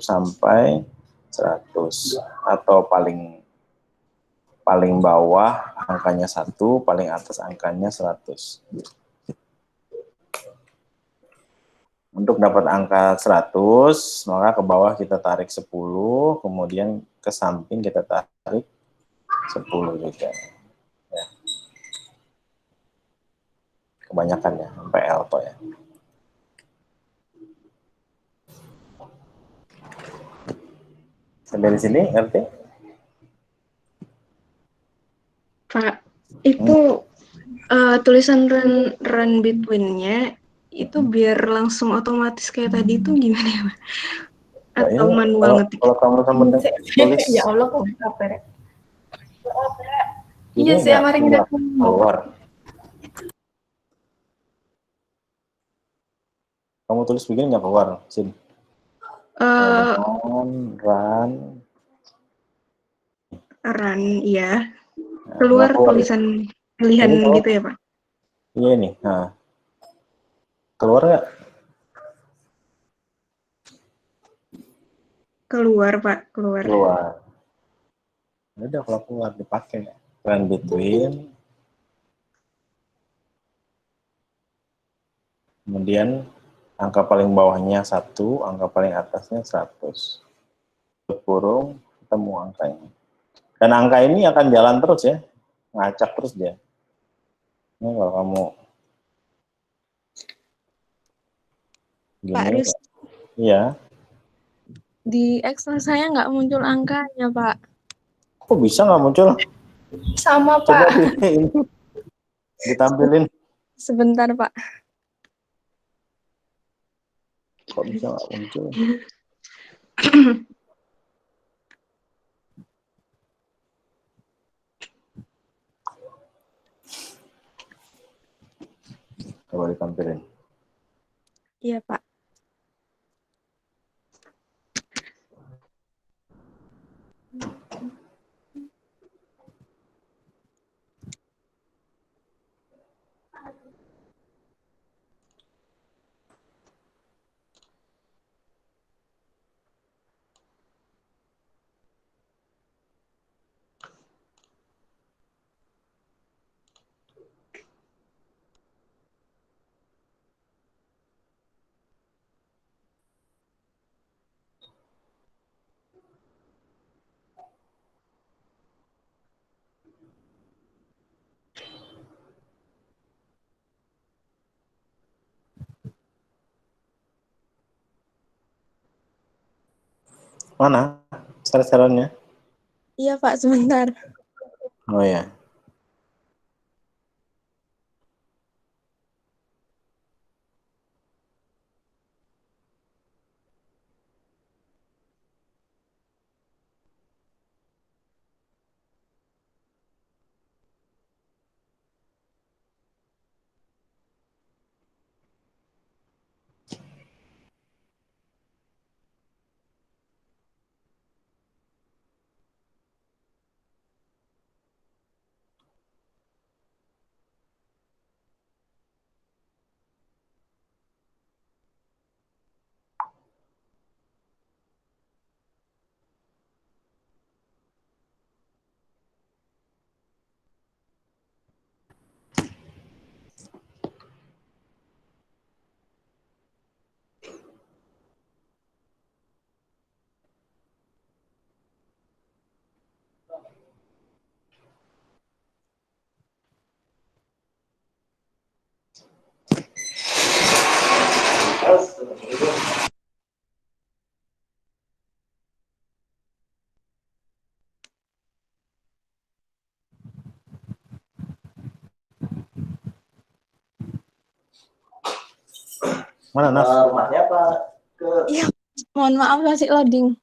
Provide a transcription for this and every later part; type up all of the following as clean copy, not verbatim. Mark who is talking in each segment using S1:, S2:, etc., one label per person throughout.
S1: sampai 100, atau paling bawah angkanya 1, paling atas angkanya 100. Untuk dapat angka 100, maka ke bawah kita tarik 10, kemudian ke samping kita tarik 10 juga. Ya. Kebanyakan ya, sampai L to ya. Sampai di sini ngerti?
S2: Pak, itu tulisan run between-nya itu biar langsung otomatis kayak tadi itu gimana ya, Pak? Atau manual ngetik?
S1: Kalau kamu sama tulis,
S3: Ya Allah, kok apa ya?
S1: Iya sih, kemarin nggak keluar. Kamu tulis begini nggak keluar, Sin?
S2: Run, iya. Keluar tulisan pilihan gitu ya, Pak?
S1: Iya nih, nah. Keluar nggak?
S2: Keluar, Pak, keluar.
S1: Udah, kalau keluar dipakai run between, kemudian angka paling bawahnya 1, angka paling atasnya 100. Kurung, ketemu angkanya. Dan angka ini akan jalan terus ya, ngacak terus dia. Ini kalau kamu gini,
S4: Pak Riz,
S1: iya.
S4: Di Excel saya nggak muncul angkanya, Pak.
S1: Kok bisa nggak muncul?
S3: Sama,
S1: Coba
S3: Pak.
S1: ditampilin.
S4: Sebentar, Pak.
S1: Kok bisa nggak muncul? Coba ditampilin.
S4: Iya, Pak.
S1: Mana saran-sarannya?
S4: Iya, Pak, sebentar.
S1: Oh ya. Mana Nas? Rumahnya Pak?
S4: Iya, mohon maaf masih loading.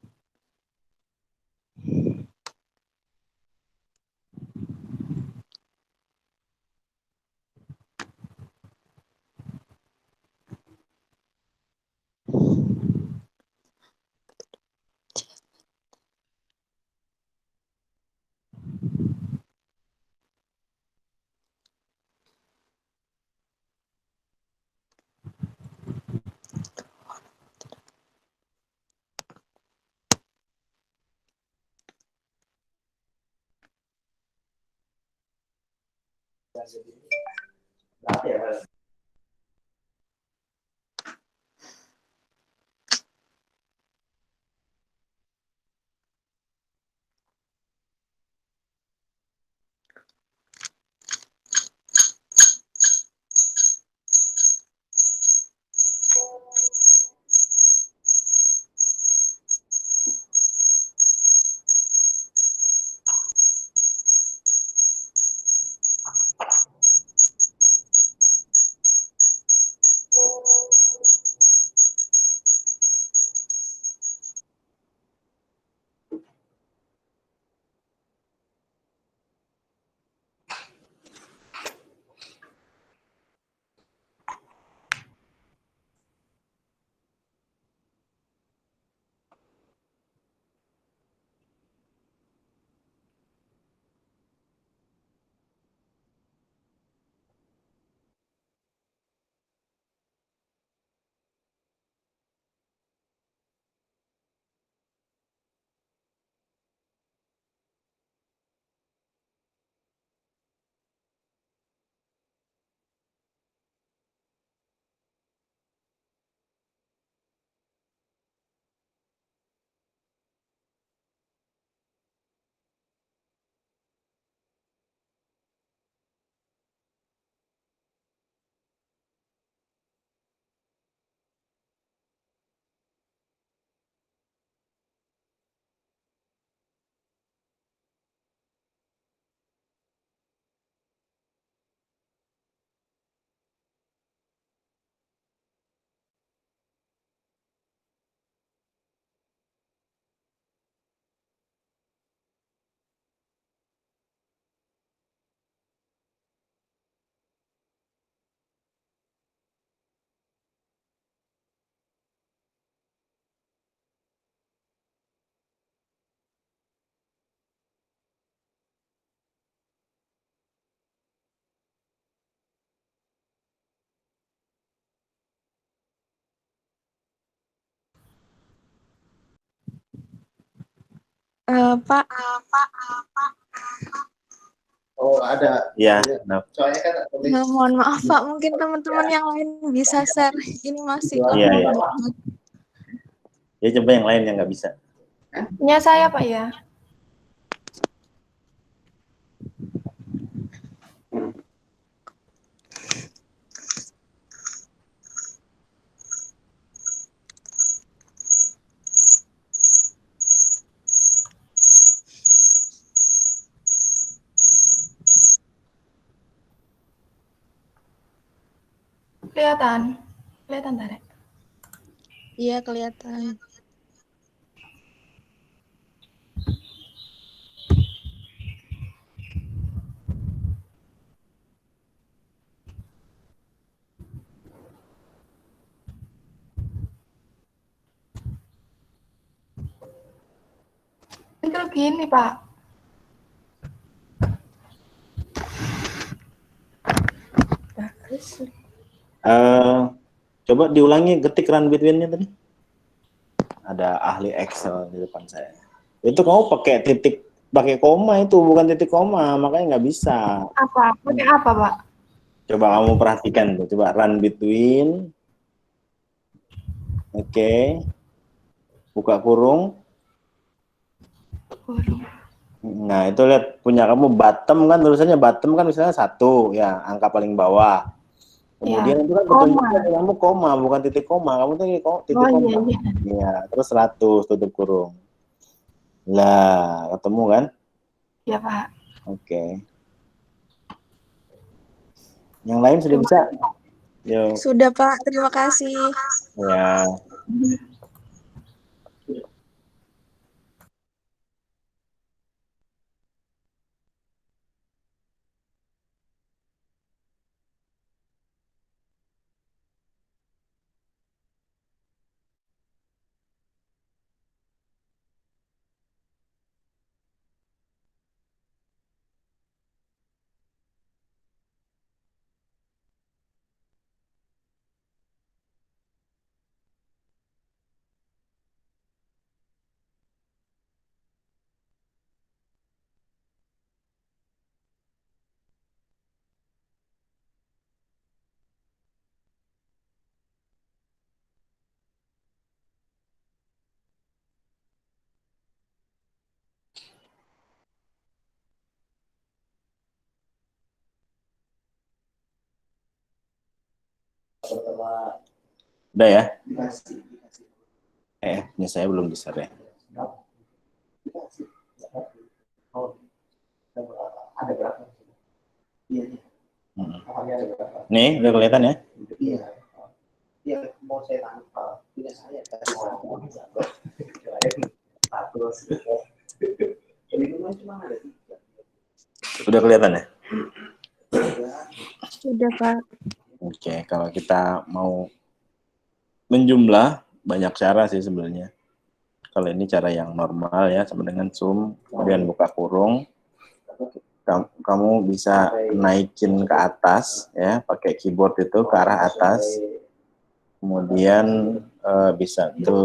S4: Pak,
S1: Oh, ada. Ya, nah. Soalnya kan
S4: mohon maaf Pak, mungkin teman-teman yang lain bisa share. Ini masih
S1: Iya, iya.
S4: banget.
S1: Ya coba yang lain yang nggak bisa.
S3: Punya saya, Pak, ya. Kelihatan. Kelihatan, Tarek.
S4: Iya, kelihatan.
S3: Itu gini, Pak.
S1: Coba diulangi ketik run between-nya tadi. Ada ahli Excel di depan saya. Itu kamu pakai koma itu, bukan titik koma, makanya nggak bisa.
S3: Apa? Pakai apa, Pak?
S1: Coba kamu perhatikan tuh, coba run between. Oke. Buka kurung.
S3: Kurung.
S1: Nah, itu lihat punya kamu bottom kan, tulisannya bottom kan misalnya 1 ya, angka paling bawah. Kemudian
S3: Ya.
S1: itu kan petunjuknya kamu koma, bukan titik koma. Kamu tuh titik
S3: Oh,
S1: koma.
S3: iya, iya.
S1: Iya, terus 100 tutup kurung. Lah, ketemu kan?
S3: Ya, Pak.
S1: Oke. Yang lain sudah bisa? Yuk.
S4: Sudah Pak, terima kasih.
S1: Ya. Udah ya? Ini saya belum besar ya. Nih, udah kelihatan ya? Udah kelihatan ya?
S4: Sudah, Pak.
S1: Oke, kalau kita mau menjumlah, banyak cara sih sebenarnya. Kalau ini cara yang normal ya, sama dengan zoom, kemudian buka kurung, kamu bisa naikin ke atas ya, pakai keyboard itu ke arah atas, kemudian bisa ke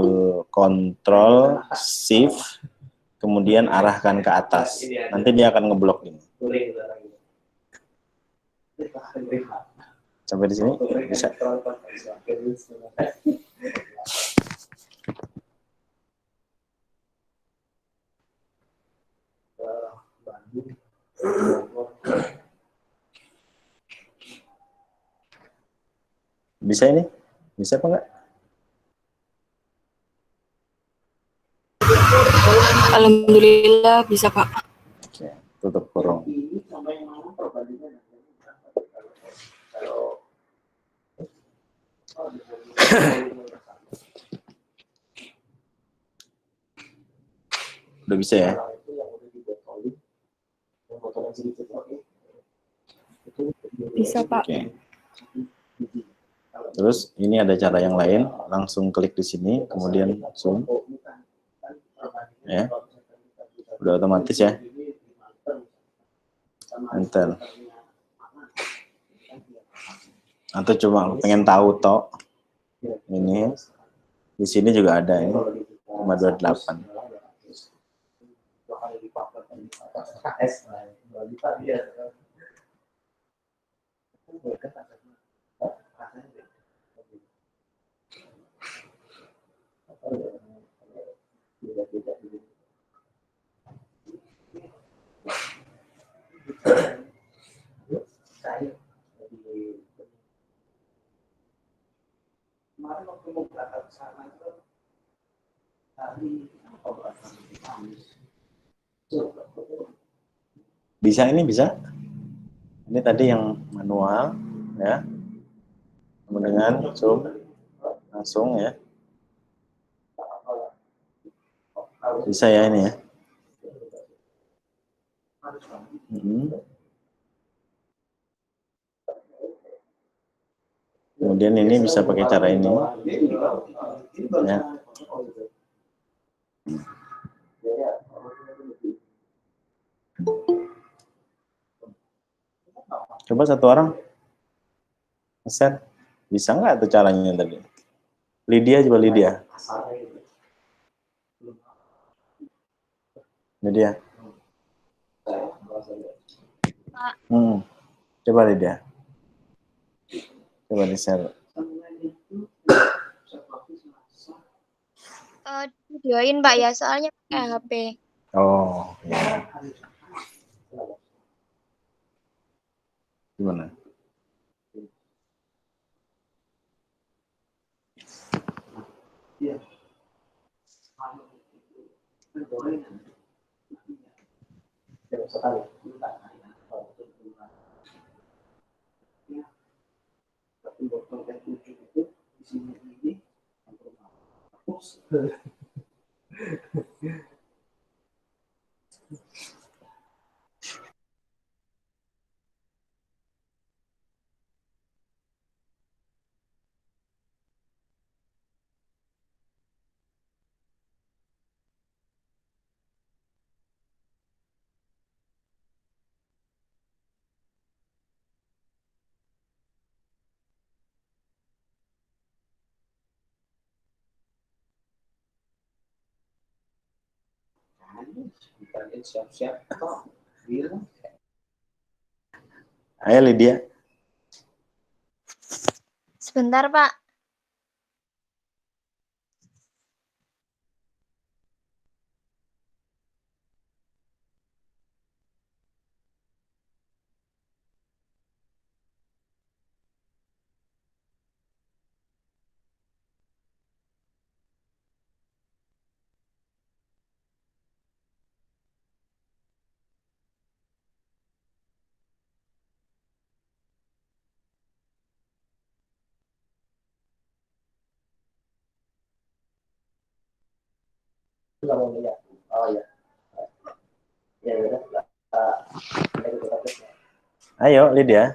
S1: Control Shift, kemudian arahkan ke atas. Nanti dia akan ngeblok ini. Sampai di sini bisa. Bisa ini? Bisa apa enggak?
S3: Alhamdulillah bisa, Pak.
S1: Oke, tutup kurung. Udah bisa ya?
S3: Bisa, Pak.
S1: Oke. Terus ini ada cara yang lain, langsung klik di sini, kemudian zoom. Ya. Udah otomatis ya. Enter. Atau cuma pengen tahu toh. Ini di sini juga ada ini 528. Bisa ini bisa. Ini tadi yang manual ya. Dengan zoom langsung ya. Bisa ya ini ya. Kemudian ini bisa pakai cara ini. Ya. Coba satu orang share. Bisa nggak tuh caranya tadi? Lydia, coba Lydia. Lydia. Coba Lydia. Coba di-share.
S4: Videoin, Pak, ya, soalnya pakai HP.
S1: Oh, ya. Gimana? Ayo Lydia.
S4: Sebentar, Pak.
S1: Ayo, Lydia.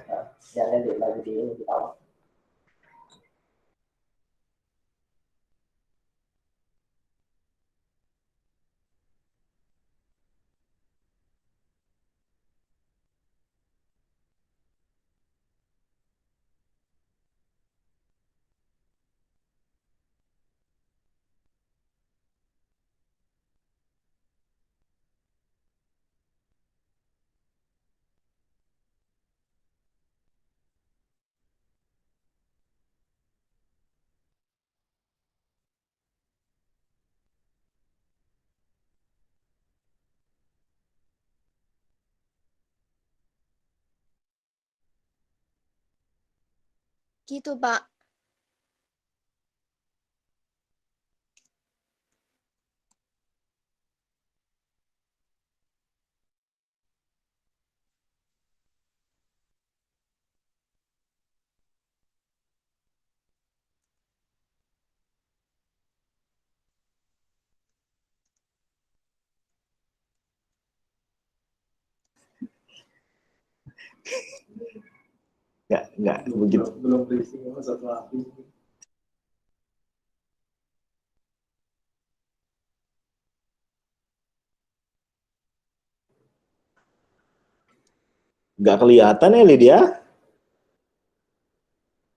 S4: Gitu, Pak.
S1: Nggak begitu. Nggak kelihatan ya, Lydia?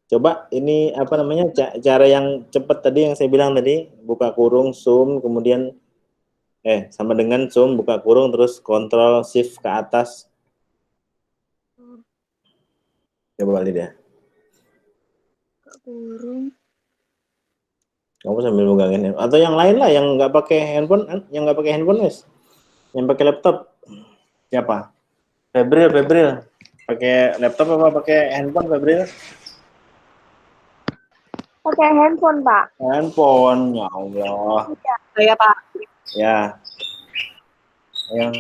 S1: Coba ini apa namanya cara yang cepat tadi yang saya bilang tadi, buka kurung, zoom, kemudian sama dengan zoom, buka kurung, terus kontrol shift ke atas. Coba Lydia.
S4: Buka kurung.
S1: Kamu sambil megangin atau yang lain lah yang nggak pakai handphone, guys, yang pakai laptop. Siapa? Febril. Pakai laptop apa pakai handphone, Febril?
S4: Pakai handphone, Pak.
S1: Handphone, ya Allah.
S3: Saya Pak.
S1: Ya. Yang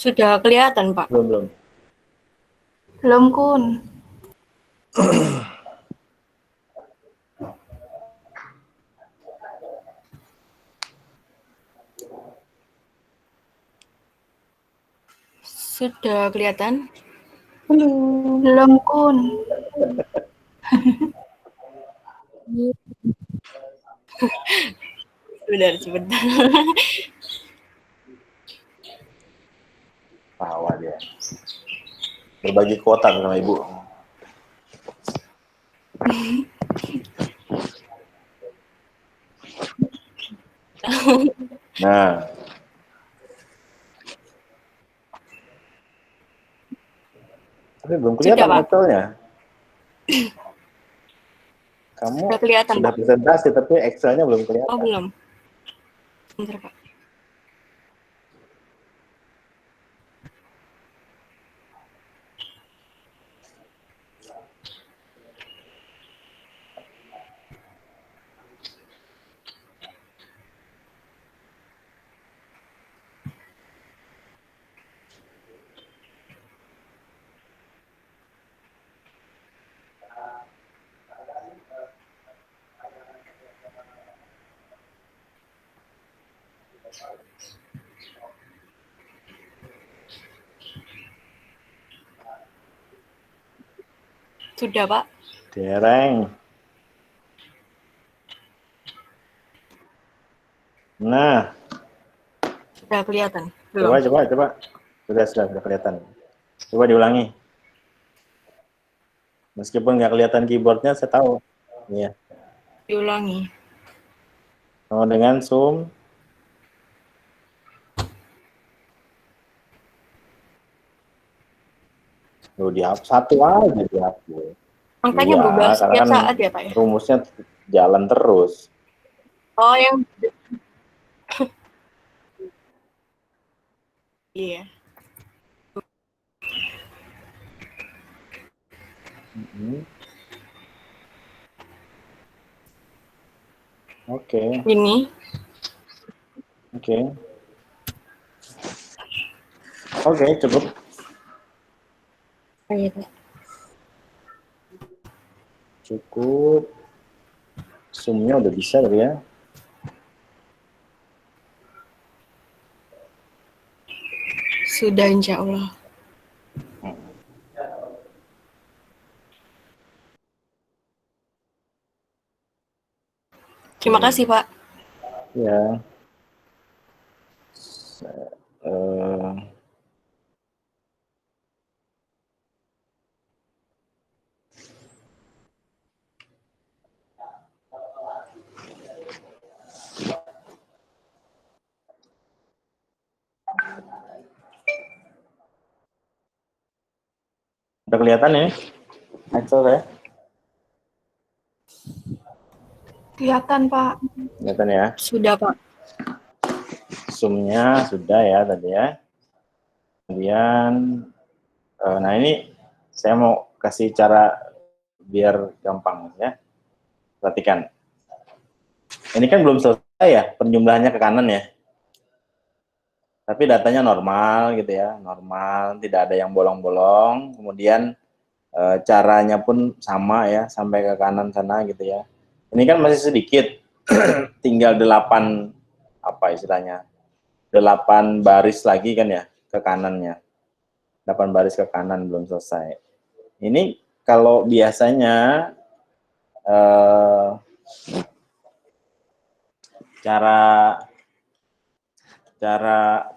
S3: Sudah kelihatan Pak.
S1: belum.
S2: Belum, Kun.
S3: Sudah kelihatan?
S2: Belum, Kun.
S3: Sebentar.
S1: Tawa dia. Berbagi kuota sama ibu. Nah. Tapi belum kelihatan Excel-nya. Kamu
S3: sudah kelihatan,
S1: sudah presentasi tapi Excel-nya belum kelihatan.
S3: Oh, belum. Bentar, Pak. Sudah, Pak.
S1: Dereng. Nah.
S3: Sudah kelihatan. Belum.
S1: Coba. Sudah kelihatan. Coba diulangi. Meskipun nggak kelihatan keyboardnya, saya tahu. Iya.
S3: Diulangi.
S1: Sama dengan zoom. Dihapus satu aja dihapus.
S3: Angkanya berubah setiap saat ya, Pak ya?
S1: Rumusnya jalan terus.
S3: Oh, yang iya.
S1: Oke.
S3: Ini.
S1: Oke. Oke, cukup. Cukup. Zoom-nya udah bisa tadi ya.
S3: Sudah, insya Allah. Terima kasih, Pak.
S1: Ya. Udah kelihatan ya? Excel ya?
S2: Kelihatan, Pak.
S1: Kelihatan ya?
S3: Sudah, Pak.
S1: Zoom-nya sudah ya tadi ya. Kemudian, nah ini saya mau kasih cara biar gampang ya. Perhatikan. Ini kan belum selesai ya, penjumlahannya ke kanan ya. Tapi datanya normal gitu ya, normal, tidak ada yang bolong-bolong. Kemudian caranya pun sama ya, sampai ke kanan sana gitu ya. Ini kan masih sedikit, tinggal 8 apa istilahnya, 8 baris lagi kan ya ke kanannya. 8 baris ke kanan belum selesai. Ini kalau biasanya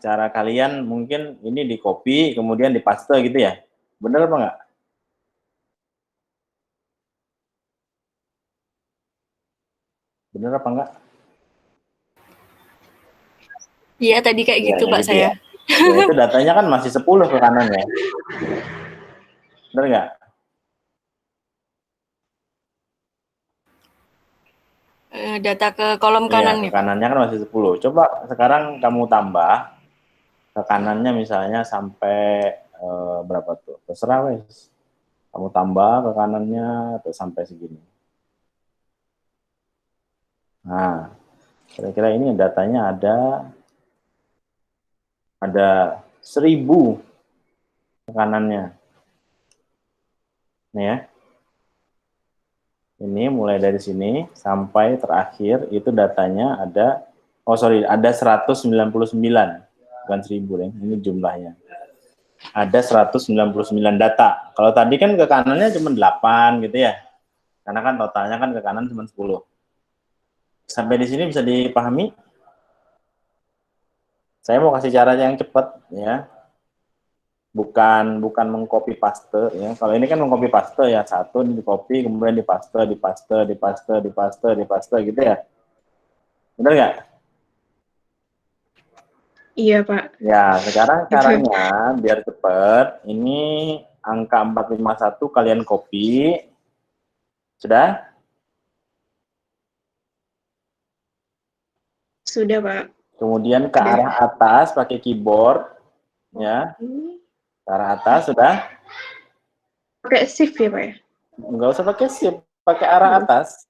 S1: cara kalian mungkin ini di copy kemudian di paste gitu ya. Bener apa enggak? Bener apa enggak?
S3: Iya, tadi kayak gitu,
S1: ya,
S3: Pak,
S1: gitu
S3: saya.
S1: Ya. Ya, itu datanya kan masih 10 ke kanan ya. Bener nggak?
S3: Data ke kolom kanan
S1: Ke
S3: nih, Pak.
S1: kanannya kan masih 10. Coba sekarang kamu tambah ke kanannya misalnya sampai berapa tuh? Terserah wes. Kamu tambah ke kanannya atau sampai segini. Nah, kira-kira ini datanya ada 1000 ke kanannya. Nih ya. Ini mulai dari sini sampai terakhir itu datanya ada, ada 199, bukan 1000 ya, ini jumlahnya. Ada 199 data. Kalau tadi kan ke kanannya cuma 8 gitu ya. Karena kan totalnya kan ke kanan cuma 10. Sampai di sini bisa dipahami? Saya mau kasih caranya yang cepat ya. Bukan mengcopy paste ya. Kalau ini kan mengcopy paste ya, satu ini di copy kemudian dipaste gitu ya. Benar nggak?
S2: Iya, Pak.
S1: Ya, sekarang caranya biar cepat, ini angka 451 kalian copy. Sudah?
S2: Sudah, Pak.
S1: Kemudian ke arah atas pakai keyboard ya. Ke arah atas sudah?
S2: Pakai shift ya, Pak ya?
S1: Enggak usah pakai shift, pakai arah atas.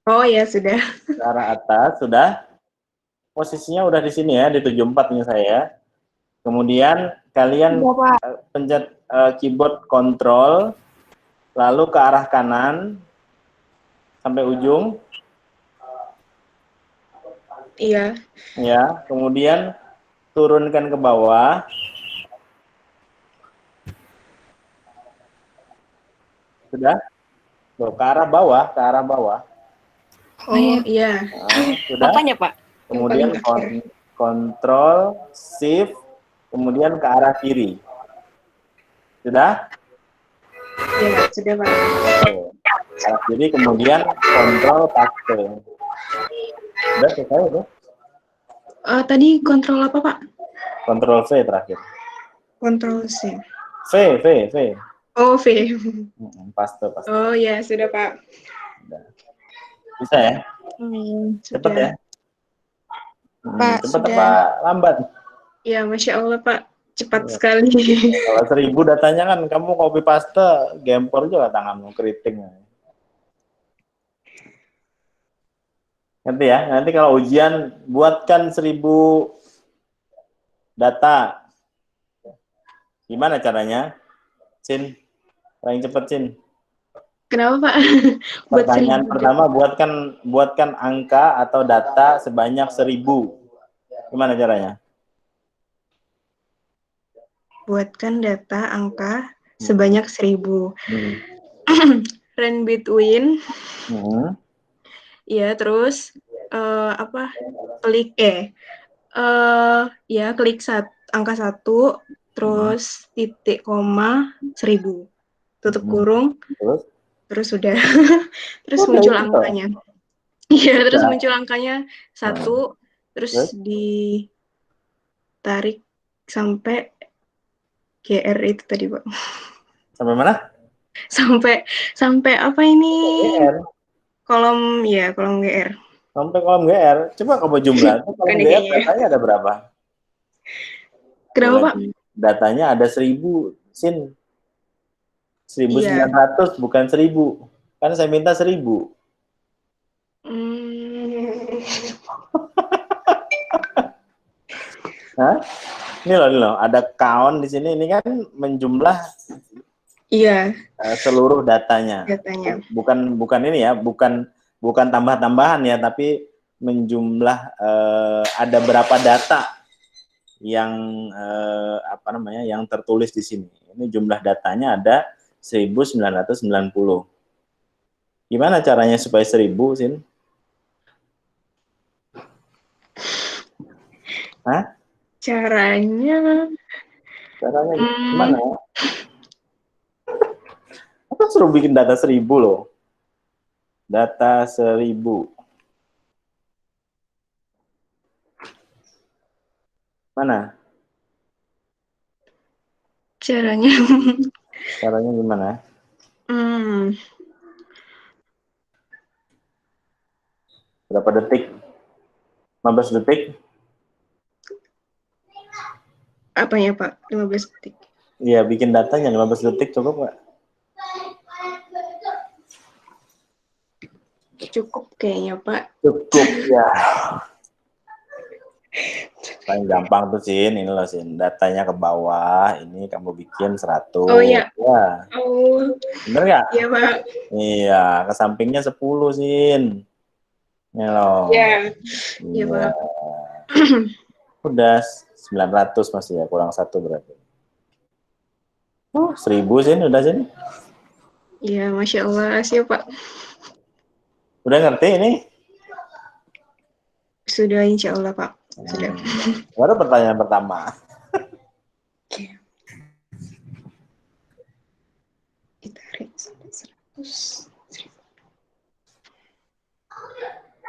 S2: Oh ya, sudah.
S1: Ke arah atas sudah? Posisinya udah di sini ya, di 74 ini saya. Kemudian kalian pencet keyboard control, lalu ke arah kanan sampai ujung.
S2: Iya.
S1: Ya, kemudian turunkan ke bawah. Sudah? Loh, ke arah bawah, ke arah bawah.
S2: Oh iya.
S1: Nah, sudah?
S3: Apanya, Pak?
S1: Kemudian kontrol, shift, kemudian ke arah kiri. Sudah?
S2: Iya, sudah, Pak.
S1: Ke arah kiri, kemudian kontrol paste. Sudah selesai itu?
S2: Tadi kontrol apa, Pak?
S1: Kontrol V terakhir.
S2: Kontrol C.
S1: V.
S2: Oh, V.
S1: Paste.
S2: Oh ya, sudah, Pak.
S1: Sudah. Bisa ya? Cepet ya?
S4: Pak,
S1: cepet
S4: sudah.
S1: apa lambat?
S2: Ya, Masya Allah, Pak. Cepat sekali.
S1: Kalau 1000 datanya kan kamu copy paste, gempor juga tanganmu keriting. Ngerti ya? Nanti kalau ujian buatkan 1000 data. Gimana caranya? Sin, paling cepat Sin.
S2: Kenapa Pak? Buat
S1: Pertanyaan
S2: 1000
S1: pertama, buatkan angka atau data sebanyak 1000. Gimana caranya?
S2: buatkan data angka sebanyak 1000.
S1: Hmm.
S2: Range between,
S1: Hmm.
S2: ya terus apa? Klik ya klik angka 1, terus titik koma 1000, tutup kurung,
S1: Terus?
S2: terus sudah terus
S1: Udah
S2: muncul
S1: itu toh.
S2: angkanya. Iya, terus
S1: Udah.
S2: muncul angkanya 1,
S1: Terus?
S2: terus ditarik sampai GR itu tadi Pak.
S1: Sampai mana?
S2: Sampai apa ini?
S1: GR.
S2: Kolom GR.
S1: Sampai kolom GR. Coba kamu jumlah. Itu kolom
S2: Bukan deh
S1: GR
S2: kayaknya ya.
S1: datanya ada berapa?
S2: Kenapa Pak?
S1: Datanya ada 1000, Sin.
S2: Iya.
S1: 1900 bukan 1000. Kan saya minta 1000.
S2: Hmm,
S1: Hah? Ini loh, ada count di sini. Ini kan menjumlah
S2: iya,
S1: seluruh datanya.
S2: datanya.
S1: Bukan ini ya, bukan tambah-tambahan ya, tapi menjumlah ada berapa data yang yang tertulis di sini. Ini jumlah datanya ada 1990. Gimana caranya supaya 1000, Sin? Hah?
S2: Caranya
S1: Caranya gimana?
S2: hmm,
S1: Apa suruh bikin data 1000 loh? Data 1000. Mana?
S2: caranya
S1: Caranya gimana?
S2: hmm,
S1: Berapa detik? 15 detik?
S2: apa ya Pak? 15 detik.
S1: Iya, bikin datanya 15 detik cukup nggak?
S2: Cukup kayaknya Pak.
S1: Cukup ya. Paling gampang tuh Sin, ini loh Sin, datanya ke bawah, ini kamu bikin 100.
S2: Oh iya.
S1: Ya,
S2: Oh,
S1: bener nggak?
S2: iya Pak.
S1: Iya, ke sampingnya 10 Sin. Ini loh.
S2: Iya. Iya
S1: Iya.
S2: Pak.
S1: Udah 900 masih ya, kurang 1 berarti. 1000 Sin, udah Sin.
S2: Iya, Masya Allah, siap Pak.
S1: Udah ngerti ini?
S2: Sudah insya Allah Pak. Sudah.
S1: Baru pertanyaan pertama.
S2: Oke. Ditarik sampai 100.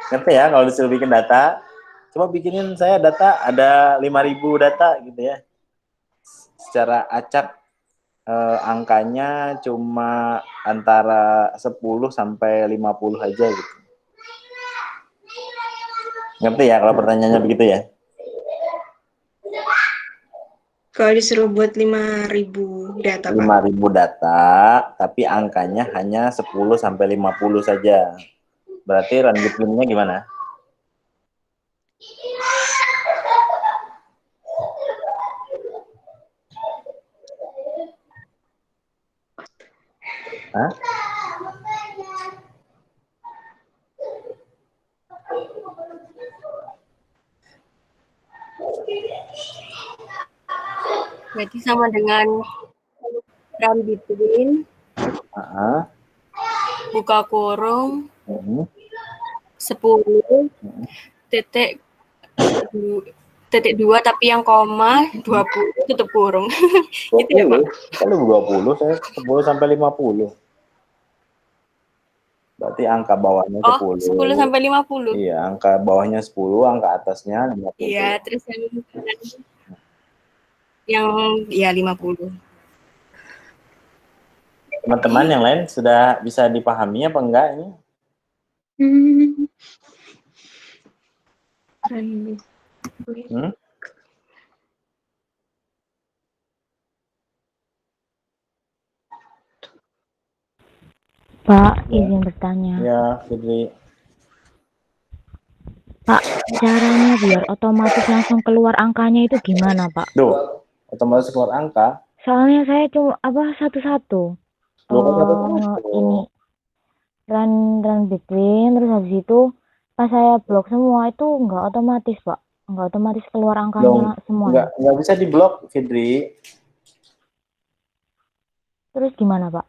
S1: Ngerti ya kalau disuruh bikin data? Coba bikinin saya data, ada 5000 data gitu ya. Secara acak angkanya cuma antara 10 sampai 50 aja gitu. Ngerti ya kalau pertanyaannya begitu ya?
S2: Kalau disuruh buat 5.000 data Pak.
S1: 5000 data, tapi angkanya hanya 10 sampai 50 saja. Berarti run between-nya gimana? Hah?
S3: Berarti sama dengan run between, buka kurung, 10 titik 2 tapi yang koma 20 tutup kurung. Gitu ya Pak?
S1: 20, kalau 20, saya 10 sampai 50. Berarti angka bawahnya 10.
S3: 10 sampai 50.
S1: Iya, angka bawahnya 10, angka atasnya 50.
S3: Iya, terus yang ya 50.
S1: Teman-teman yang lain sudah bisa dipahami apa enggak ini?
S5: Pak, izin bertanya.
S1: Ya, Fitri.
S5: Pak, caranya biar otomatis langsung keluar angkanya itu gimana, Pak?
S1: Duh, otomatis keluar angka.
S5: Soalnya saya cuma satu-satu.
S1: Lu kan satu terus
S5: Ini run between, terus habis itu pas saya blok semua itu nggak otomatis, Pak. Nggak otomatis keluar angkanya
S1: dong.
S5: semuanya.
S1: Nggak bisa diblok, Fitri.
S5: Terus gimana, Pak?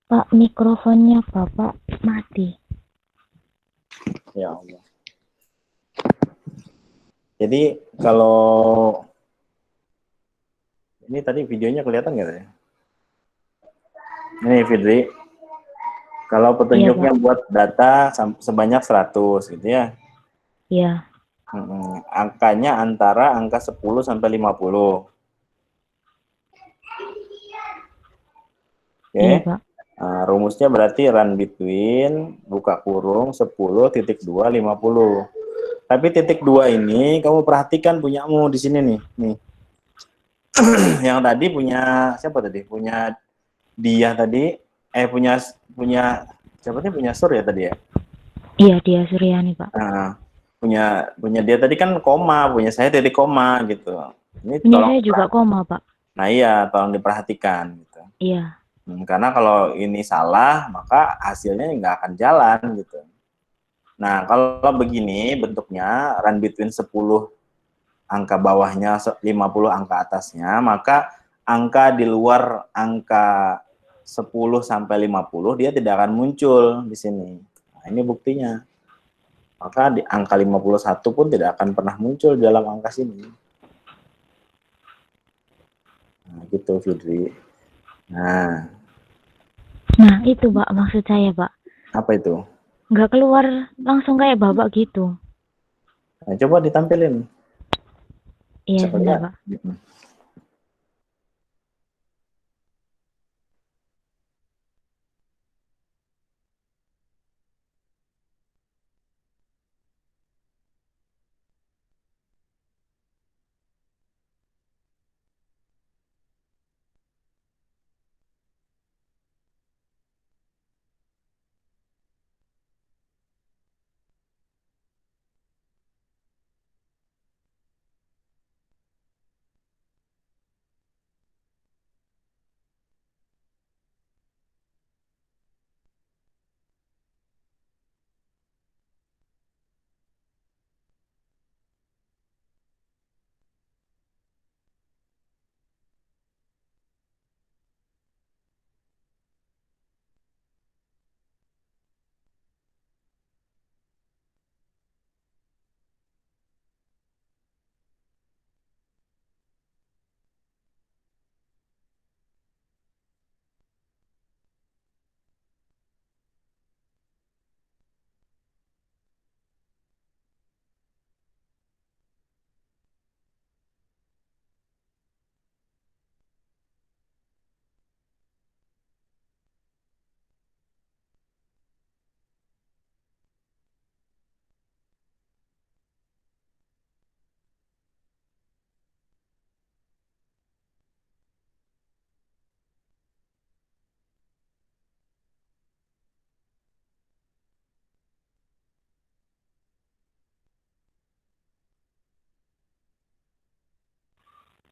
S5: Pak, mikrofonnya Bapak mati.
S1: Ya Allah. Jadi kalau ini tadi videonya kelihatan nggak ya? Ini Fitri. Kalau petunjuknya
S5: Iya,
S1: buat data sebanyak 100 gitu ya.
S5: Iya,
S1: Angkanya antara angka 10 sampai 50. Oke.
S5: iya, Pak.
S1: Rumusnya berarti run between buka kurung 10.2 50. Tapi titik 2 ini kamu perhatikan punyamu di sini nih. Nih. Yang tadi punya siapa tadi? Punya dia tadi punya siapa nih, punya Sur ya tadi ya?
S5: Iya, dia Suryani, Pak.
S1: Punya dia tadi kan koma, punya saya titik koma gitu. Ini
S5: Punya
S1: tolong,
S5: saya juga koma, Pak.
S1: nah iya tolong diperhatikan gitu.
S5: Iya.
S1: Karena kalau ini salah maka hasilnya nggak akan jalan gitu. Nah kalau begini bentuknya run between 10 angka bawahnya 50 angka atasnya, maka angka di luar angka 10 sampai 50 dia tidak akan muncul di sini. Nah, ini buktinya. Maka di angka 51 pun tidak akan pernah muncul dalam angka sini. Nah, gitu Fitri. Nah,
S5: Itu, Pak, maksud saya, Pak.
S1: apa itu?
S5: Nggak keluar langsung kayak Bapak gitu.
S1: Nah, coba ditampilin.
S5: Iya,
S1: Coba
S5: sebentar,
S1: lihat.
S5: Pak.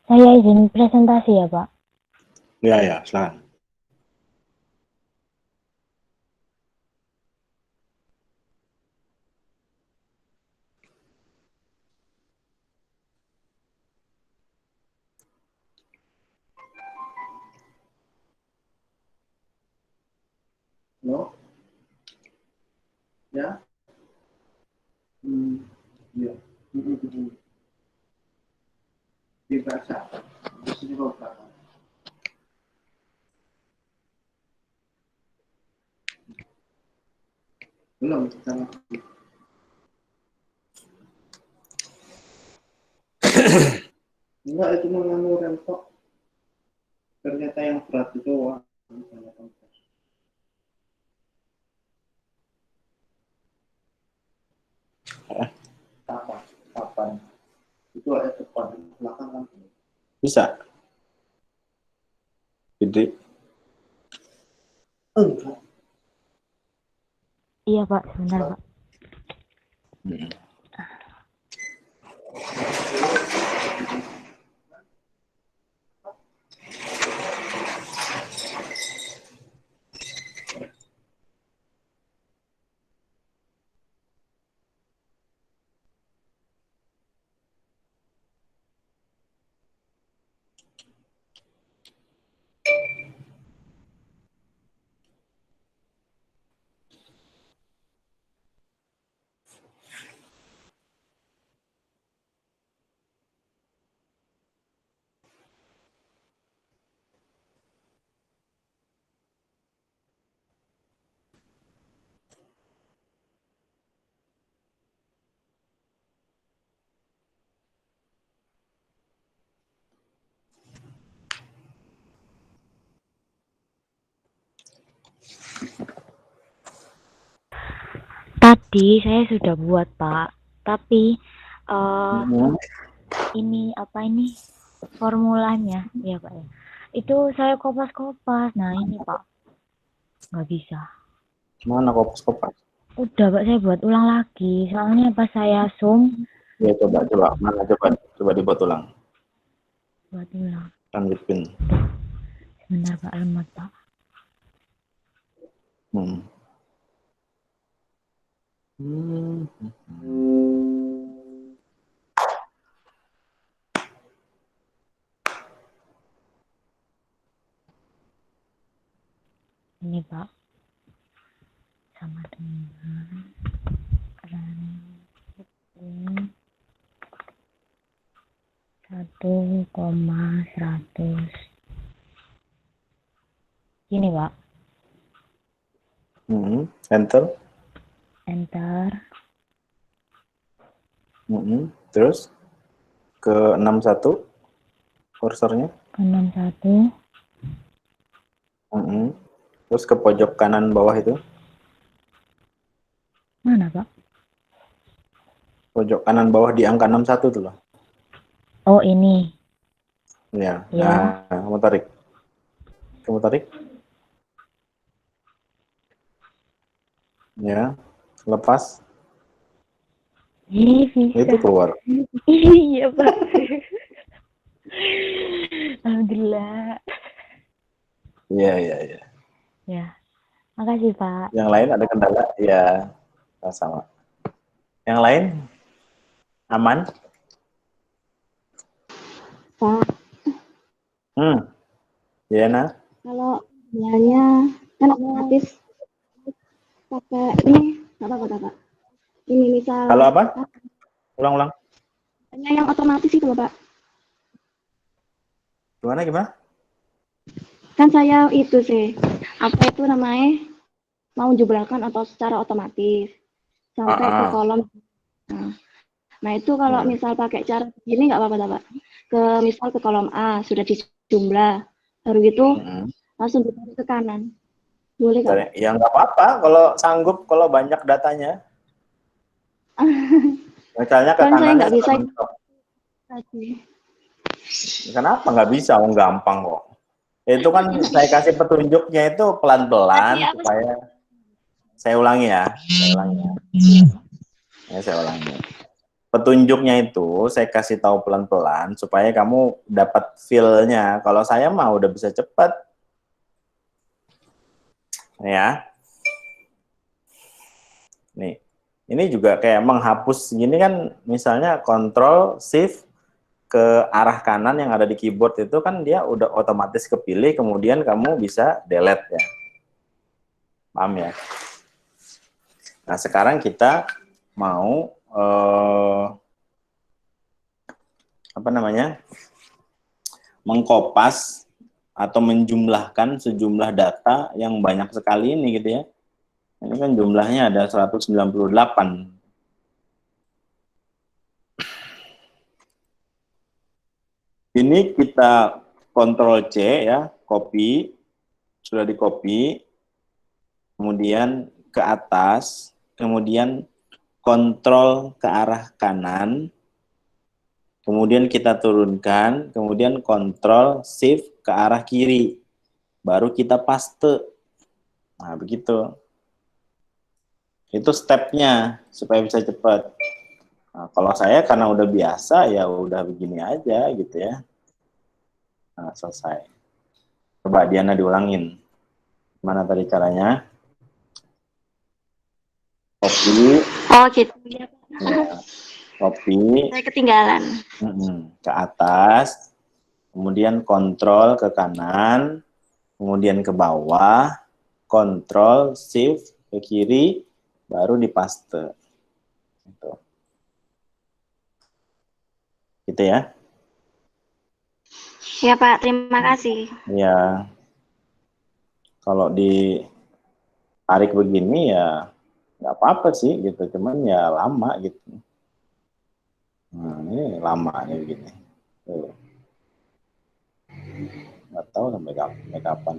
S5: Saya izin presentasi ya, Pak.
S1: Ya, ya, silakan. No? Ya? Ya. Dibaca. Di sini beberapa. Belum, kita Enggak, itu menganu rem kok. Ternyata yang berat itu wah. Kapan? Kapan? Itu ada depan, belakang kan? Bisa. Gede. Enggak.
S5: Iya Pak, sebentar Pak. Tadi saya sudah buat Pak, tapi ini apa ini formulanya ya Pak ya. Itu saya kopas-kopas. Nah ini Pak, nggak bisa.
S1: Mana kopas-kopas?
S5: Udah Pak, saya buat ulang lagi. Soalnya pas saya zoom.
S1: Ya coba. Mana coba dibuat ulang.
S5: Buat ulang.
S1: Run Bitwin.
S5: Sebentar Pak, lemot Pak. Ini Pak, sama dengan run 1,100. Gini Pak.
S1: Enter. Terus ke 61 kursornya.
S5: Ke 61.
S1: Terus ke pojok kanan bawah itu.
S5: Mana Pak?
S1: Pojok kanan bawah di angka 61 tuh loh.
S5: Oh ini.
S1: Ya.
S5: Ya.
S1: Nah, kamu tarik. Ya, lepas.
S5: Bisa.
S1: Itu keluar.
S5: Iya Pak. Alhamdulillah.
S1: Iya.
S5: Ya, makasih Pak.
S1: Yang lain ada kendala? Ya, sama. Yang lain aman?
S6: Pak.
S1: Yana?
S6: Kalau bilangnya kan otomatis pakai ini nggak apa-apa Pak. Ini misal.
S1: Kalau apa? Ulang.
S6: Yang otomatis itu loh Pak.
S1: Gimana?
S6: Kan saya itu sih, apa itu namanya, mau jumlahkan atau secara otomatis sampai ke kolom. Nah itu kalau misal pakai cara begini nggak apa-apa Pak. Misal ke kolom A sudah dijumlah, baru gitu langsung ditarik ke kanan. Boleh nggak?
S1: Ya nggak apa-apa kalau sanggup, kalau banyak datanya. Misalnya ke
S6: Kan saya
S1: kanannya
S6: nggak bisa.
S1: Kenapa nggak bisa? Gampang kok. Itu kan saya kasih petunjuknya itu pelan-pelan supaya saya ulangi ya. Saya ulangi. Petunjuknya itu saya kasih tahu pelan-pelan supaya kamu dapat feel-nya. Kalau saya mah udah bisa cepat. Ya. Nih. Ini juga kayak menghapus gini kan, misalnya Ctrl Shift ke arah kanan yang ada di keyboard itu kan dia udah otomatis kepilih, kemudian kamu bisa delete ya. Paham ya? Nah, sekarang kita mau mengkopas atau menjumlahkan sejumlah data yang banyak sekali ini gitu ya. Ini kan jumlahnya ada 198. Ini kita Ctrl C ya, copy, sudah di copy, kemudian ke atas, kemudian kontrol ke arah kanan, kemudian kita turunkan, kemudian kontrol shift ke arah kiri, baru kita paste. Nah, begitu. Itu stepnya supaya bisa cepat. Nah, kalau saya karena udah biasa, ya udah begini aja gitu ya. Nah, selesai. Coba Diana diulangin. Mana tadi caranya? Copy.
S6: Oh gitu ya.
S1: Ya, copy.
S6: Saya ketinggalan.
S1: Ke atas. Kemudian kontrol ke kanan. Kemudian ke bawah. Kontrol, shift ke kiri. Baru dipaste. Gitu ya.
S6: Ya Pak, terima kasih.
S1: Ya. Kalau ditarik begini ya nggak apa-apa sih gitu, cuman ya lama gitu. Nah, ini lama nih begini. Nggak tahu sampai kapan.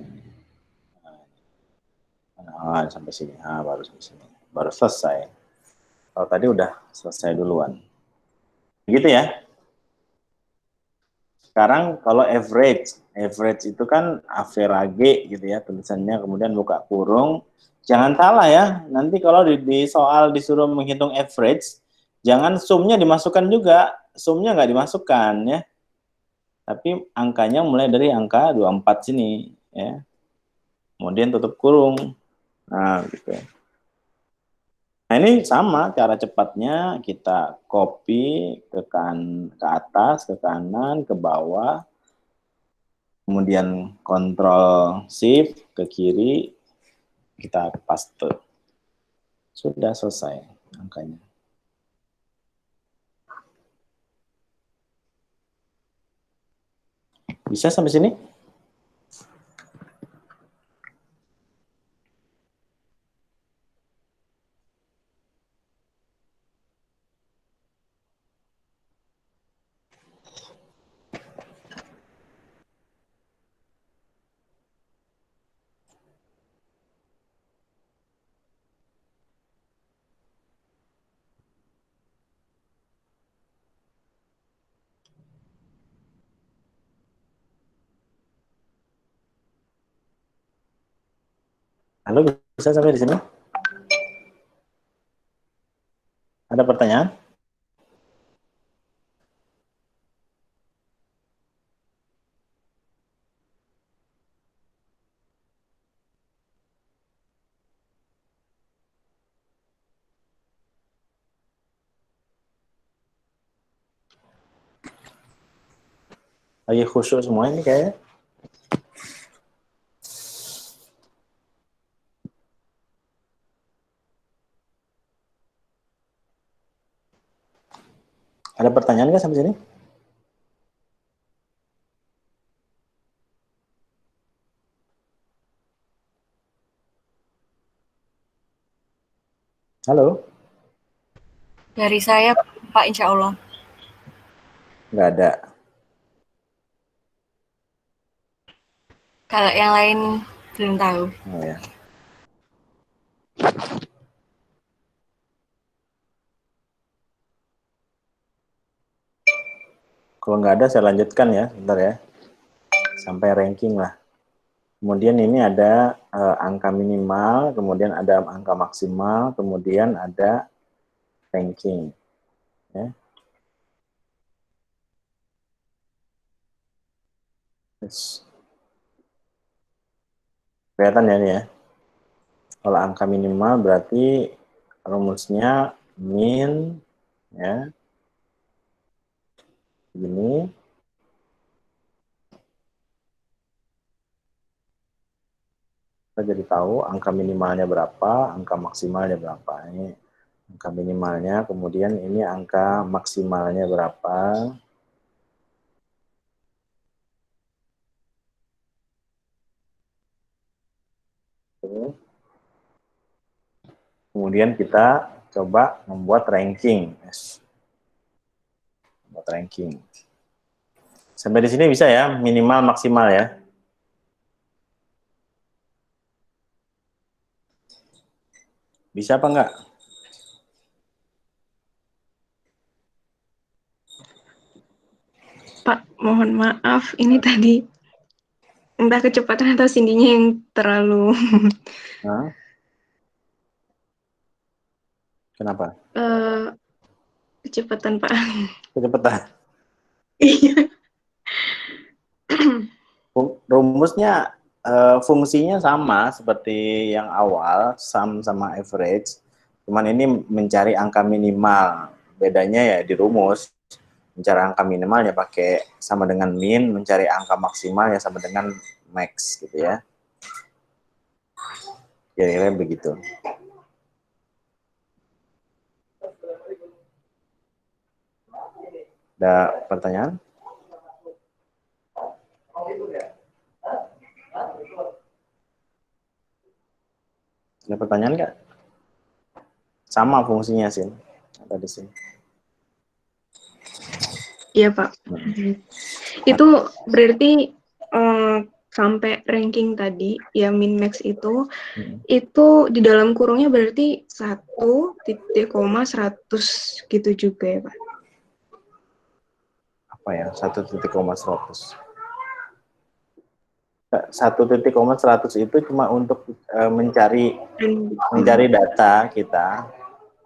S1: Nah, sampai sini. Nah, baru sampai sini. Baru selesai. Kalau tadi udah selesai duluan. Gitu ya. Sekarang kalau average itu kan average gitu ya tulisannya, kemudian buka kurung. Jangan salah ya, nanti kalau di soal disuruh menghitung average, jangan sumnya dimasukkan juga, sumnya nggak dimasukkan ya. Tapi angkanya mulai dari angka 24 sini ya. Kemudian tutup kurung. Nah, gitu. Nah, ini sama cara cepatnya, kita copy ke atas, ke kanan, ke bawah. Kemudian kontrol shift ke kiri, kita paste. Sudah selesai angkanya. Bisa sampai sini? Halo, bisa sampai di sini? Ada pertanyaan? Lagi khusyuk semua ini kayaknya. Ada pertanyaan nggak sampai sini? Halo?
S3: Dari saya, Pak, insya Allah.
S1: Nggak ada.
S3: Kalau yang lain belum tahu.
S1: Oh, ya. Kalau nggak ada, saya lanjutkan ya, bentar ya. Sampai ranking lah. Kemudian ini ada angka minimal, kemudian ada angka maksimal, kemudian ada ranking. Ya. Yes. Kelihatan ya ini ya. Kalau angka minimal berarti rumusnya min ya. Begini. Kita jadi tahu angka minimalnya berapa, angka maksimalnya berapa. Ini angka minimalnya, kemudian ini angka maksimalnya berapa. Kemudian kita coba membuat ranking. Yes. Membuat ranking. Sampai di sini bisa ya, minimal maksimal ya. Bisa apa enggak?
S2: Pak, mohon maaf, ini tadi entah kecepatan atau sindinya yang terlalu
S1: Hah? Kenapa?
S2: kecepatan, Pak.
S1: Kecepatan.
S2: Iya.
S1: Rumusnya fungsinya sama seperti yang awal, sum sama average. Cuman ini mencari angka minimal. Bedanya ya di rumus. Mencari angka minimal ya pakai sama dengan min, mencari angka maksimal ya sama dengan max gitu ya. Kira-kira begitu. Ada pertanyaan? Ada pertanyaan nggak? Sama fungsinya sih. Ada di sini.
S2: Iya, Pak. Itu berarti sampai ranking tadi, ya min max itu di dalam kurungnya berarti 1,100 gitu juga ya, Pak?
S1: Apa ya? 1,100. 1,100 itu cuma untuk mencari data kita,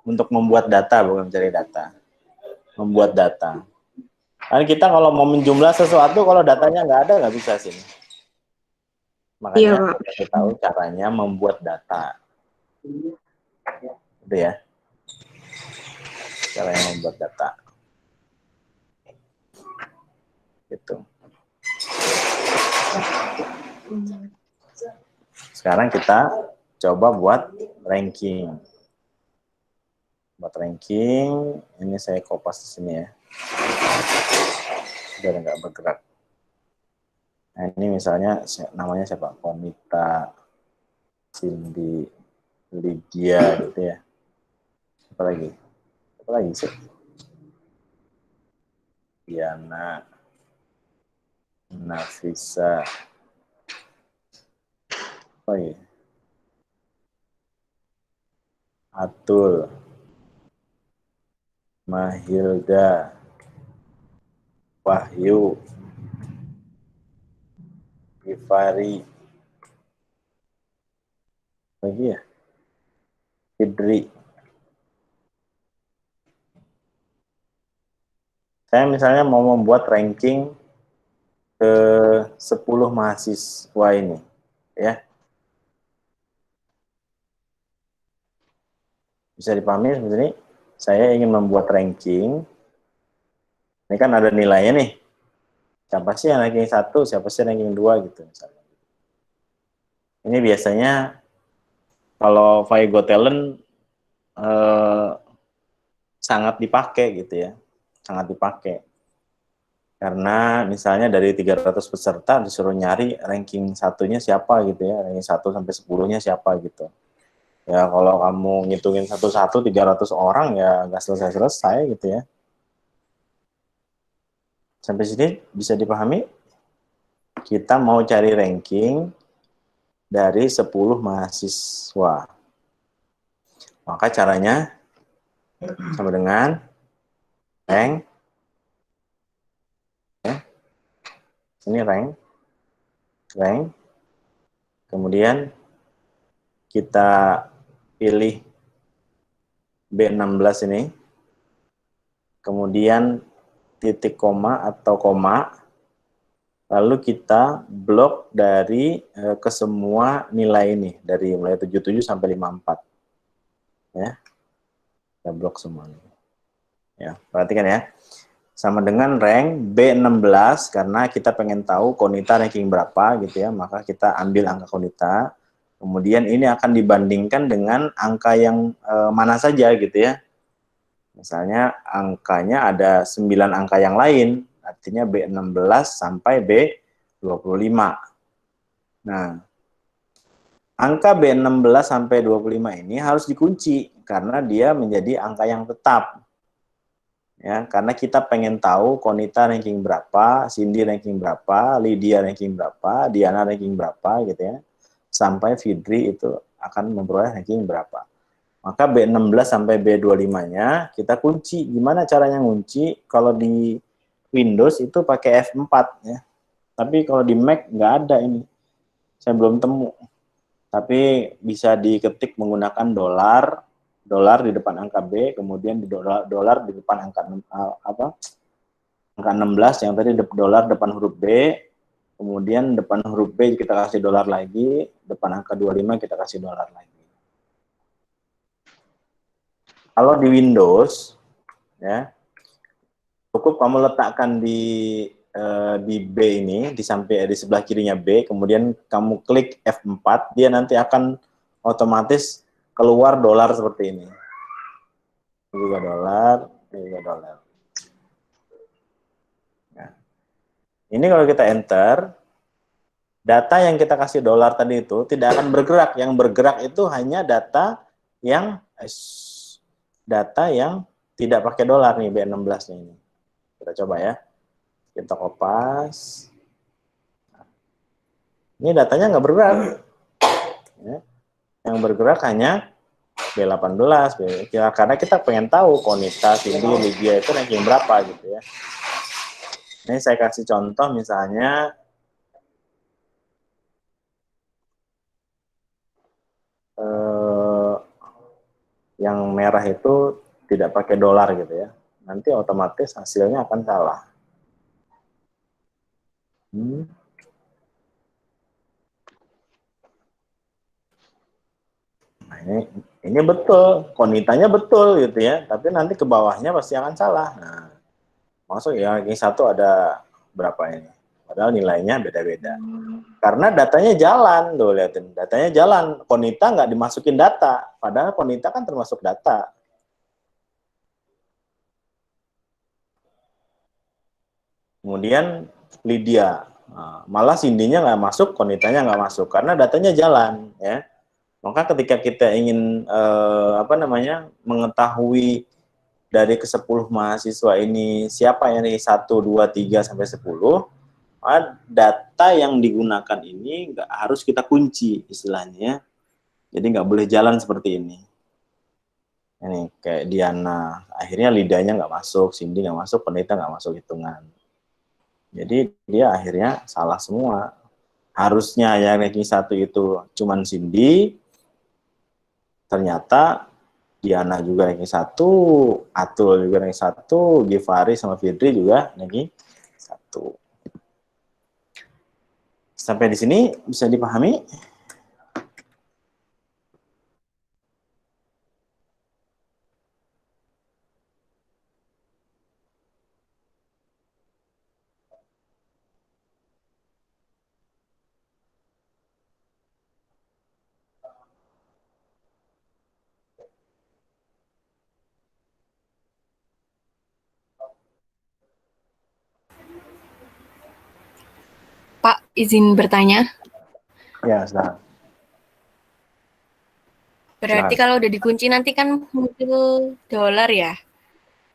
S1: untuk membuat data, bukan mencari data, membuat data. Kan kita kalau mau menjumlah sesuatu, kalau datanya nggak ada, nggak bisa sih. Makanya
S2: Iya, Pak.
S1: kita tahu caranya membuat data. Itu ya, caranya membuat data. Gitu. Sekarang kita coba buat ranking. Buat ranking, ini saya kopas di sini ya. Biar nggak bergerak. Nah ini misalnya namanya siapa? Konita, Cindy, Lydia gitu ya. Apa lagi? Apa lagi sih? Diana, Nafisa, apa ya? Atul, Mahilda, Wahyu, Givari, lagi ya? Fidri. Saya misalnya mau membuat ranking ke 10 mahasiswa ini, ya. Bisa dipahami seperti ini. Saya ingin membuat ranking. Ini kan ada nilainya nih. Siapa sih yang ranking 1, siapa sih yang ranking 2 gitu misalnya. Ini biasanya kalau Vigo Talent sangat dipakai gitu ya. Sangat dipakai. Karena misalnya dari 300 peserta disuruh nyari ranking satunya siapa gitu ya. Ranking 1 sampai 10-nya siapa gitu. Ya kalau kamu ngitungin satu-satu 300 orang ya nggak selesai-selesai gitu ya. Sampai sini bisa dipahami? Kita mau cari ranking dari 10 mahasiswa. Maka caranya sama dengan rank. Ya. Ini rank. Kemudian kita pilih B16 ini. Kemudian titik koma atau koma, lalu kita blok dari ke semua nilai ini, dari mulai 77 sampai 54. Ya, kita blok semuanya. Ya, perhatikan ya. Sama dengan rank B16, karena kita pengen tahu Konita ranking berapa gitu ya, maka kita ambil angka Konita, kemudian ini akan dibandingkan dengan angka yang mana saja gitu ya. Misalnya angkanya ada 9 angka yang lain, artinya B16 sampai B25. Nah, angka B16 sampai 25 ini harus dikunci karena dia menjadi angka yang tetap. Ya, karena kita pengen tahu Konita ranking berapa, Cindy ranking berapa, Lydia ranking berapa, Diana ranking berapa gitu ya. Sampai Fitri itu akan memperoleh ranking berapa. Maka B16 sampai B25-nya kita kunci. Gimana caranya ngunci? Kalau di Windows itu pakai F4 ya. Tapi kalau di Mac nggak ada ini. Saya belum temu. Tapi bisa diketik menggunakan dolar di depan angka B, kemudian di dolar di depan angka angka 16 yang tadi dolar depan huruf B, kemudian depan huruf B kita kasih dolar lagi, depan angka 25 kita kasih dolar lagi. Kalau di Windows ya, cukup kamu letakkan di B ini, di sebelah kirinya B, kemudian kamu klik F4, dia nanti akan otomatis keluar dolar seperti ini. Ini juga dolar, ini juga dolar. Nah, ini kalau kita enter, data yang kita kasih dolar tadi itu tidak akan bergerak. Yang bergerak itu hanya data yang tidak pakai dolar nih, B16-nya ini. Kita coba ya. Kita kopas. Ini datanya nggak bergerak. Ya. Yang bergerak hanya B18, karena kita pengen tahu Konita, Cindy, Lydia itu ranking berapa gitu ya. Ini saya kasih contoh misalnya yang merah itu tidak pakai dolar gitu ya. Nanti otomatis hasilnya akan salah. Nah, ini betul, Konitanya betul gitu ya, tapi nanti ke bawahnya pasti akan salah. Nah, maksud ya ranking 1 ada berapa ini? Padahal nilainya beda-beda. Karena datanya jalan, tuh lihatin, datanya jalan. Konita nggak dimasukin data, padahal Konita kan termasuk data. Kemudian Lydia, nah, malah Cindy-nya nggak masuk, Konitanya nggak masuk, karena datanya jalan, ya. Maka ketika kita ingin mengetahui dari ke-10 mahasiswa ini siapa yang nih 1, 2, 3 sampai 10, data yang digunakan ini nggak harus kita kunci istilahnya. Jadi nggak boleh jalan seperti ini. Ini kayak Diana, akhirnya Lidanya nggak masuk, Cindy nggak masuk, Konita nggak masuk hitungan. Jadi dia akhirnya salah semua. Harusnya yang ranking 1 itu cuman Cindy, ternyata Diana juga ranking 1, Atul juga ranking 1, Givari sama Fitri juga ranking 1. Sampai di sini bisa dipahami?
S3: Pak, izin bertanya.
S1: Ya, silahkan.
S3: Berarti kalau udah dikunci nanti kan muncul dolar ya?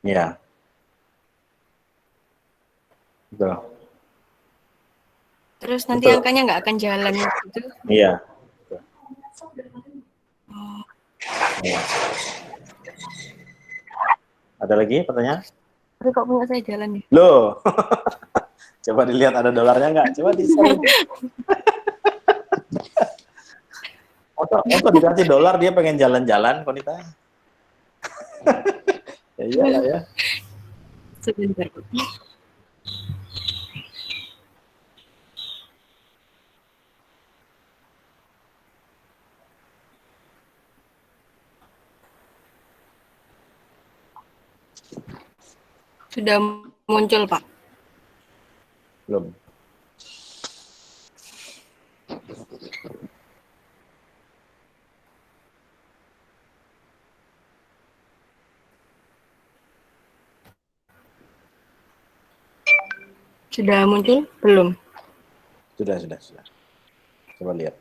S1: Iya. Betul.
S3: Terus nanti angkanya nggak akan jalan gitu?
S1: Iya. Iya. Ada lagi pertanyaan?
S3: Tapi kok punya saya jalan ya?
S1: Loh, coba dilihat ada dolarnya nggak? Coba di-share. Oto dikasih dolar dia pengen jalan-jalan, Konita. Ya iyalah ya.
S3: Sebentar. Sudah muncul, Pak.
S1: Belum.
S3: Sudah muncul? Belum.
S1: Sudah. Coba lihat.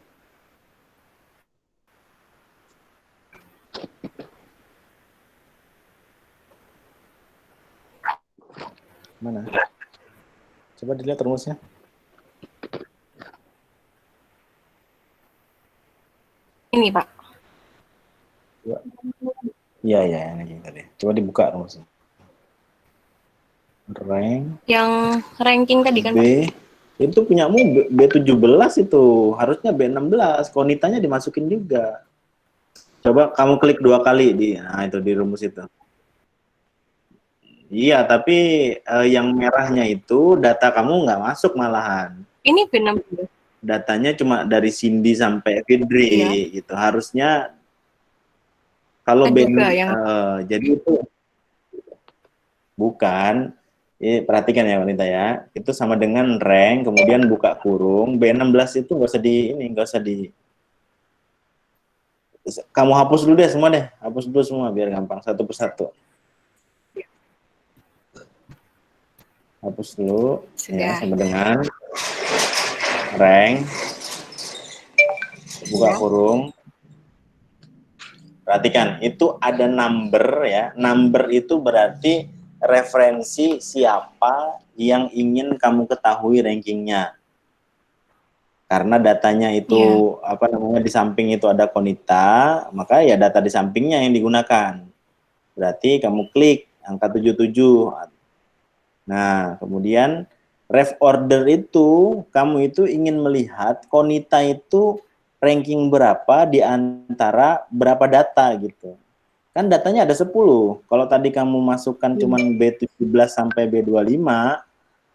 S1: Mana? Coba dilihat rumusnya.
S3: Ini Pak.
S1: Iya, ini tadi. Coba dibuka rumusnya. Rank
S3: Yang ranking tadi kan
S1: B,
S3: Pak?
S1: itu punyamu B17 itu. Harusnya B16. Konitanya dimasukin juga. Coba kamu klik 2 kali nah itu di rumus itu. Iya, tapi yang merahnya itu data kamu nggak masuk malahan.
S3: Ini B16.
S1: Datanya cuma dari Cindy sampai Fidri
S3: Iya.
S1: gitu. Harusnya kalau
S3: Ada juga yang
S1: jadi itu bukan. Perhatikan ya wanita ya. Itu sama dengan rank kemudian buka kurung B16 itu nggak usah di kamu hapus dulu deh semua deh. Hapus dulu semua biar gampang satu persatu. Hapus dulu ya
S3: sudah.
S1: sama dengan rank buka
S3: Ya.
S1: kurung. Perhatikan, itu ada number ya. Number itu berarti referensi siapa yang ingin kamu ketahui rankingnya. Karena datanya itu di samping itu ada konita, maka ya data di sampingnya yang digunakan. Berarti kamu klik angka 77. Nah, kemudian ref order itu kamu itu ingin melihat konita itu ranking berapa di antara berapa data gitu. Kan datanya ada 10. Kalau tadi kamu masukkan cuman B17 sampai B25,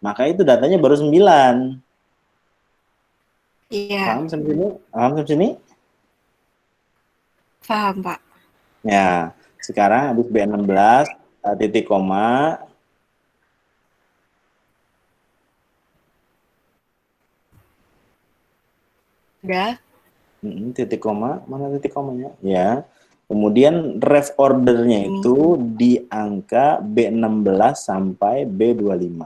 S1: maka itu datanya baru 9.
S3: Iya.
S1: Paham sampai sini? Paham sampai sini?
S3: Paham, Pak.
S1: Ya, sekarang habis B16 titik koma.
S3: Udah.
S1: Titik koma, mana titik komanya? Ya. Kemudian ref ordernya itu di angka B16 sampai B25.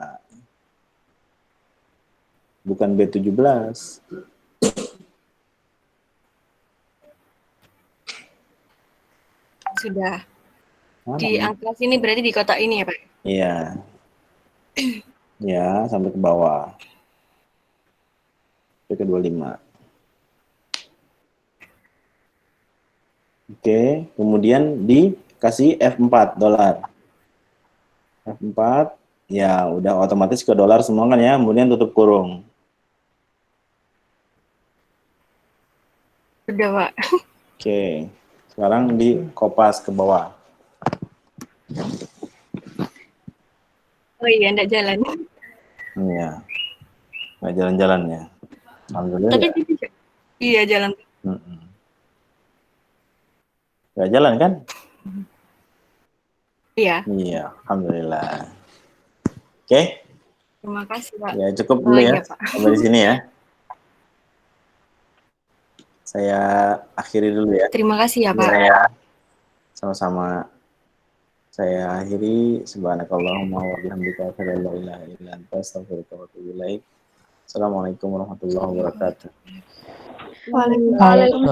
S1: Bukan B17.
S3: Sudah.
S1: Mana?
S3: Di angka sini berarti di kotak ini ya, Pak?
S1: Iya. Ya, sampai ke bawah. Sampai ke 25. Oke, kemudian dikasih F4 dolar. F4, ya udah otomatis ke dolar semua kan ya, kemudian tutup kurung.
S3: Sudah, Pak.
S1: Oke, sekarang di kopas ke bawah.
S3: Oh iya, enggak jalan.
S1: Iya, nggak jalan-jalan ya. Alhamdulillah
S3: Tapi
S1: ya.
S3: iya jalan.
S1: Nggak jalan kan?
S3: Iya.
S1: Iya, alhamdulillah. Oke.
S3: Terima kasih, Pak.
S1: Ya cukup dulu ya,
S3: Iya, Pak.
S1: sampai di sini ya. Saya akhiri dulu ya.
S3: Terima kasih ya, Pak.
S1: Ya. Sama-sama. Saya akhiri. Subhanakallahumma wa bihamdika asyhadu an la ilaha illa anta astaghfiruka wa atubu ilaik. Assalamualaikum warahmatullahi wabarakatuh.
S4: Waalaikumsalam.